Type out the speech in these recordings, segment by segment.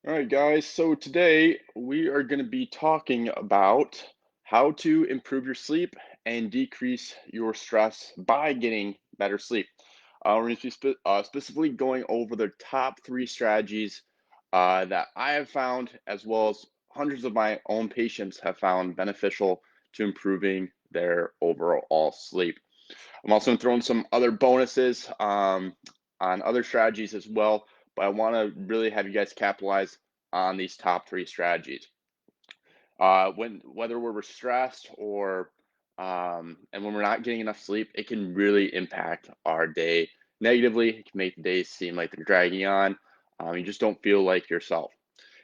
All right, guys. So today we are going to be talking about how to improve your sleep and decrease your stress by getting better sleep. We're going to be specifically going over the top three strategies that I have found, as well as hundreds of my own patients have found beneficial to improving their overall sleep. I'm also going to throw in some other bonuses on other strategies as well, but I want to really have you guys capitalize on these top three strategies. Whether we're stressed or and when we're not getting enough sleep, it can really impact our day negatively. It can make the days seem like they're dragging on. You just don't feel like yourself,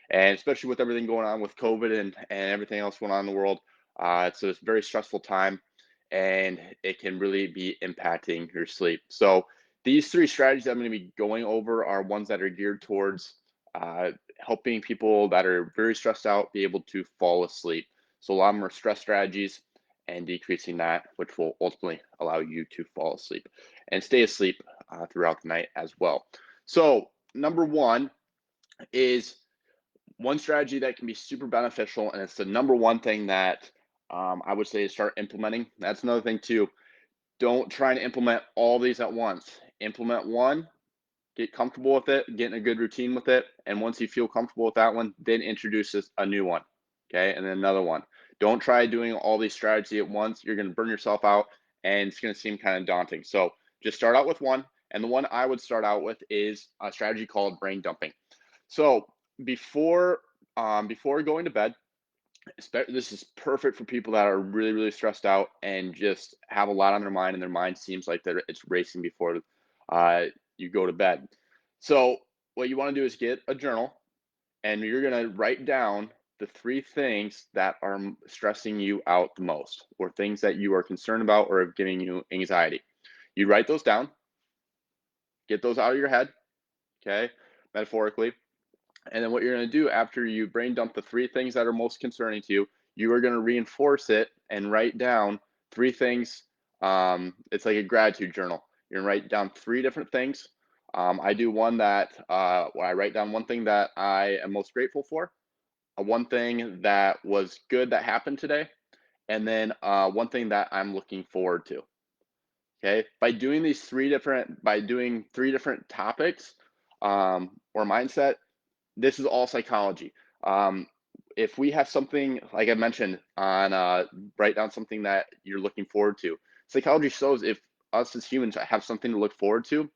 and especially with everything going on with COVID and everything else going on in the world, it's a very stressful time, and it can really be impacting your sleep. So these three strategies I'm going to be going over are ones that are geared towards uh, helping people that are very stressed out be able to fall asleep. So a lot of them are stress strategies and decreasing that, which will ultimately allow you to fall asleep and stay asleep throughout the night as well. So number one is one strategy that can be super beneficial, and it's the number one thing that I would say is start implementing. That's another thing too. Don't try and implement all these at once. Implement one, get comfortable with it, get in a good routine with it, and once you feel comfortable with that one, then introduce a new one, okay, and then another one. Don't try doing all these strategies at once. You're going to burn yourself out, and it's going to seem kind of daunting. So just start out with one, and the one I would start out with is a strategy called brain dumping. So before before going to bed, this is perfect for people that are really stressed out and just have a lot on their mind, and their mind seems like it's racing before uh, you go to bed. So what you want to do is get a journal, and you're going to write down the three things that are stressing you out the most, or things that you are concerned about or are giving you anxiety. You write those down, get those out of your head, okay, metaphorically. And then what you're going to do after you brain dump the three things that are most concerning to you, you are going to reinforce it and write down three things. It's like a gratitude journal. You're going to write down three different things. I do one that where I write down one thing that I am most grateful for, one thing that was good that happened today, and then one thing that I'm looking forward to. Okay, by doing three different topics or mindset, this is all psychology. Um, if we have something, like I mentioned, on write down something that you're looking forward to. Psychology shows if us as humans have something to look forward to,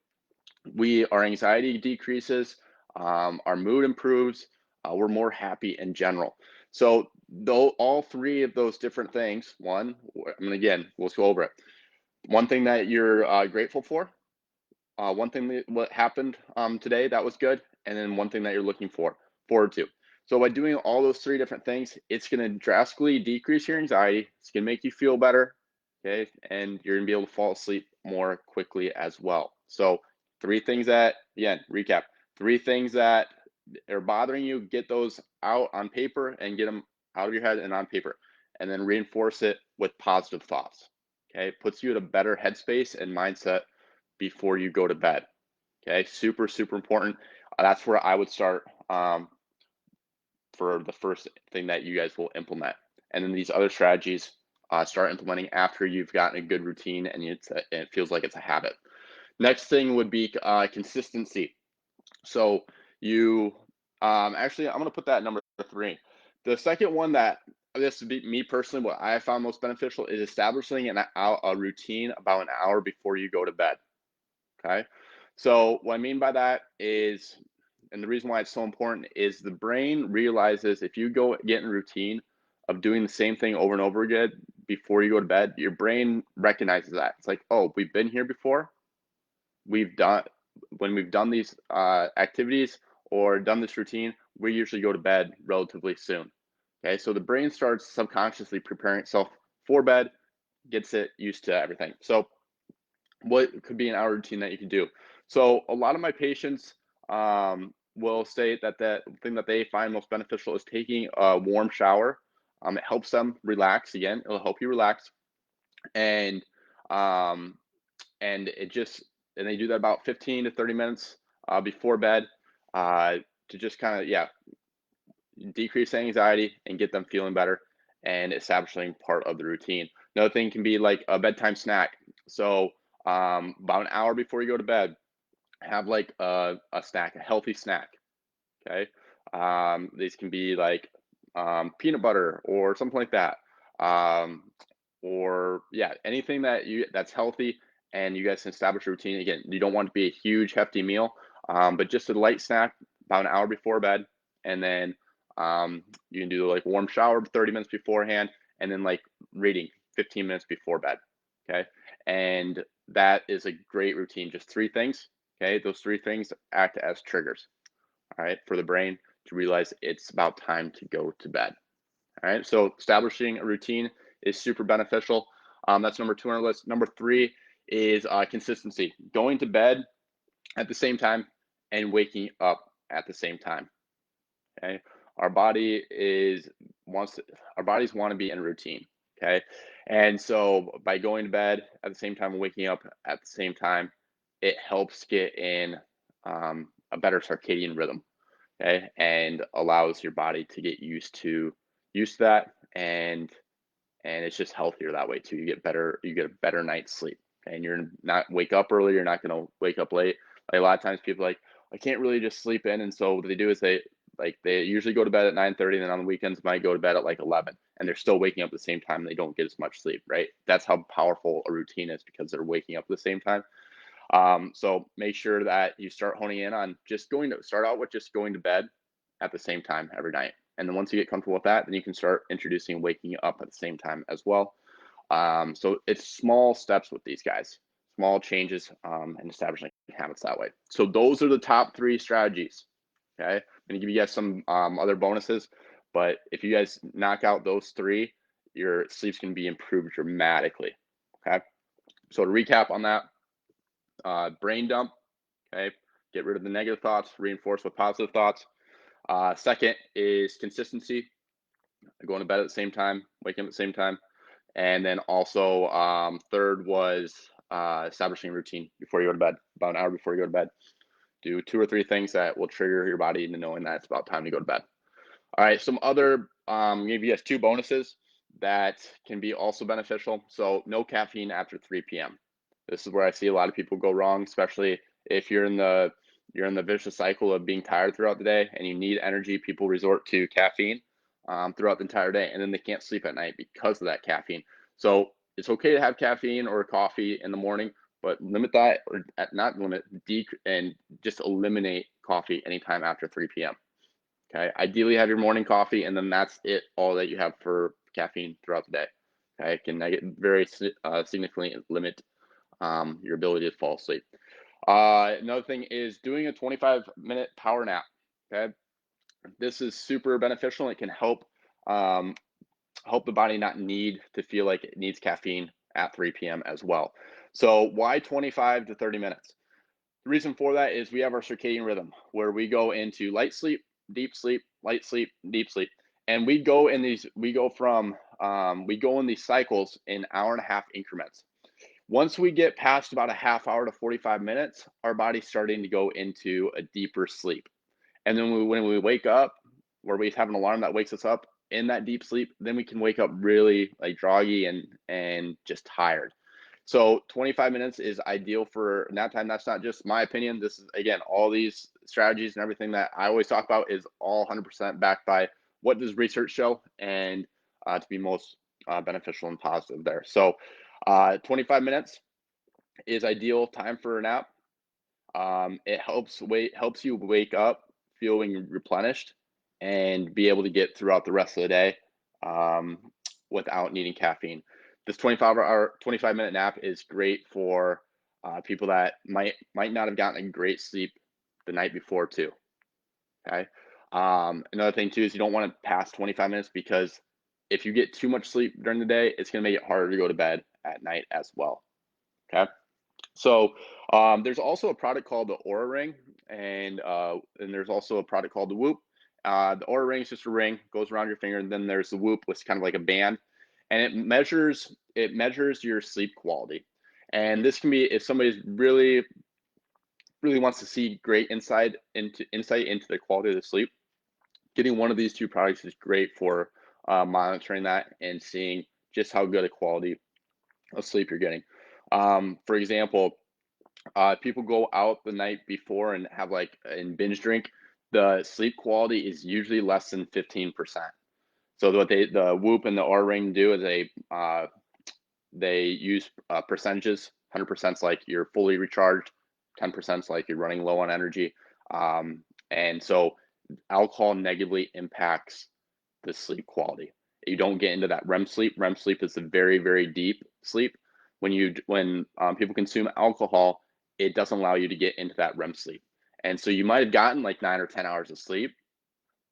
our anxiety decreases, our mood improves, we're more happy in general. So though all three of those different things, I mean, again, we'll go over it. One thing that you're grateful for, one thing that what happened today that was good, and then one thing that you're looking forward to. So by doing all those three different things, it's going to drastically decrease your anxiety. It's going to make you feel better, okay, and you're going to be able to fall asleep more quickly as well. So three things that, again, recap, three things that are bothering you, get those out on paper and get them out of your head and on paper, and then reinforce it with positive thoughts. Okay, it puts you in a better headspace and mindset before you go to bed. Okay, super important. That's where I would start for the first thing that you guys will implement. And then these other strategies start implementing after you've gotten a good routine and it feels like it's a habit. Next thing would be consistency. So you actually, I'm going to put that at number three. The second one that this would be me personally, what I found most beneficial is establishing a routine about an hour before you go to bed. Okay. So what I mean by that is, and the reason why it's so important is the brain realizes if you go get in a routine of doing the same thing over and over again before you go to bed, your brain recognizes that. It's like, oh, we've been here before. We've done when we've done these activities or done this routine, we usually go to bed relatively soon. Okay, so the brain starts subconsciously preparing itself for bed, gets it used to everything. So what could be an hour routine that you can do? So a lot of my patients will say that the thing that they find most beneficial is taking a warm shower. It helps them relax. Again, it'll help you relax, and um, and it just and they do that about 15 to 30 minutes before bed. to just kind of, yeah, decrease anxiety and get them feeling better and establishing part of the routine. Another thing can be like a bedtime snack. So about an hour before you go to bed, have like a snack, a healthy snack. Okay. These can be like peanut butter or something like that. Um, or yeah, anything that's healthy and you guys can establish a routine. Again, you don't want it to be a huge hefty meal, but just a light snack about an hour before bed, and then you can do like warm shower 30 minutes beforehand, and then like reading 15 minutes before bed. Okay, and that is a great routine. Just three things. Okay, those three things act as triggers. All right, for the brain to realize it's about time to go to bed. All right, so establishing a routine is super beneficial. That's number two on our list. Number three is consistency. Going to bed at the same time and waking up at the same time. Okay, our body is wants to, our bodies want to be in a routine. Okay, and so by going to bed at the same time and waking up at the same time, it helps get in a better circadian rhythm. Okay, and allows your body to get used to that, and it's just healthier that way too. You get a better night's sleep, and you're not wake up early. You're not going to wake up late. Like a lot of times, people are like, I can't really just sleep in, and so what they do is they usually go to bed at 9:30, and then on the weekends might go to bed at like 11, and they're still waking up at the same time. And they don't get as much sleep, right? That's how powerful a routine is because they're waking up at the same time. So make sure that you start honing in on start out with just going to bed at the same time every night. And then once you get comfortable with that, then you can start introducing waking up at the same time as well. So it's small steps with these guys, small changes, and establishing habits that way. So those are the top three strategies. Okay, I'm gonna give you guys some other bonuses, but if you guys knock out those three, your sleep's gonna be improved dramatically. Okay, so to recap on that, brain dump. Okay, get rid of the negative thoughts, reinforce with positive thoughts. Second is consistency, going to bed at the same time, waking up at the same time. And then also, third was establishing a routine before you go to bed, about an hour before you go to bed. Do two or three things that will trigger your body into knowing that it's about time to go to bed. All right, some other, maybe yes, two bonuses that can be also beneficial. So no caffeine after 3 p.m. This is where I see a lot of people go wrong, especially if you're in the vicious cycle of being tired throughout the day and you need energy. People resort to caffeine throughout the entire day, and then they can't sleep at night because of that caffeine. So it's okay to have caffeine or coffee in the morning, but limit that, or not limit, and just eliminate coffee anytime after 3 p.m. Okay, ideally have your morning coffee, and then that's it, all that you have for caffeine throughout the day. Okay, it can very significantly limit your ability to fall asleep. Another thing is doing a 25-minute power nap. Okay, this is super beneficial. It can um, help the body not need to feel like it needs caffeine at 3 p.m. as well. So why 25 to 30 minutes? The reason for that is we have our circadian rhythm where we go into light sleep, light sleep, deep sleep. And we go in these cycles in hour and a half increments. Once we get past about a half hour to 45 minutes, our body's starting to go into a deeper sleep. And then when we wake up, where we have an alarm that wakes us up in that deep sleep, then we can wake up really like groggy and just tired. So 25 minutes is ideal for nap time. That's not just my opinion. This is, again, all these strategies and everything that I always talk about is all 100% backed by what does research show, and to be most beneficial and positive there. So 25 minutes is ideal time for a nap. It helps you wake up feeling replenished and be able to get throughout the rest of the day um, without needing caffeine. This 25-minute nap is great for people that might not have gotten a great sleep the night before too. Okay. Another thing too is you don't want to pass 25 minutes, because if you get too much sleep during the day, it's going to make it harder to go to bed at night as well. Okay. So there's also a product called the Aura Ring, and there's also a product called the Whoop. The Aura Ring is just a ring, goes around your finger, and then there's the Whoop, which is kind of like a band, and it measures your sleep quality. And this can be, if somebody's really really wants to see great insight into the quality of the sleep, getting one of these two products is great for monitoring that and seeing just how good a quality of sleep you're getting. For example, people go out the night before and have like and binge drink. The sleep quality is usually less than 15%. So what the Whoop and the R Ring do is they use percentages. 100% is like you're fully recharged. 10% is like you're running low on energy. And so alcohol negatively impacts the sleep quality. You don't get into that REM sleep. REM sleep is a very, very deep sleep. When people consume alcohol, it doesn't allow you to get into that REM sleep. And so you might have gotten like 9 or 10 hours of sleep,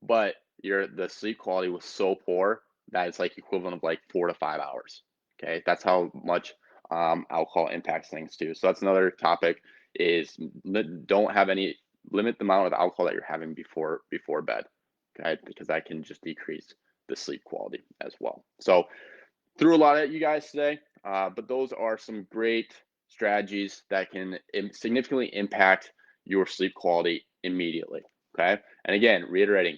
but the sleep quality was so poor that it's like equivalent of like 4 to 5 hours. Okay, that's how much alcohol impacts things too. So that's another topic is don't have any limit the amount of alcohol that you're having before bed. Okay, because that can just decrease the sleep quality as well. So threw a lot at you guys today, but those are some great strategies that can significantly impact your sleep quality immediately. Okay, and again, reiterating,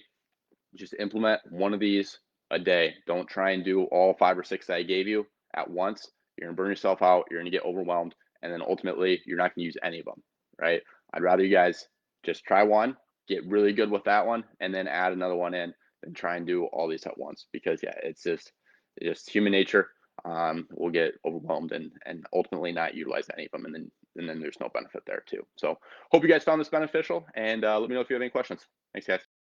just implement one of these a day. Don't try and do all 5 or 6 that I gave you at once. You're gonna burn yourself out. You're gonna get overwhelmed, and then ultimately you're not gonna use any of them. Right? I'd rather you guys just try one, get really good with that one, and then add another one in, than try and do all these at once. Because yeah, it's just human nature. We'll get overwhelmed and ultimately not utilize any of them, and then there's no benefit there too. So hope you guys found this beneficial, and let me know if you have any questions. Thanks, guys.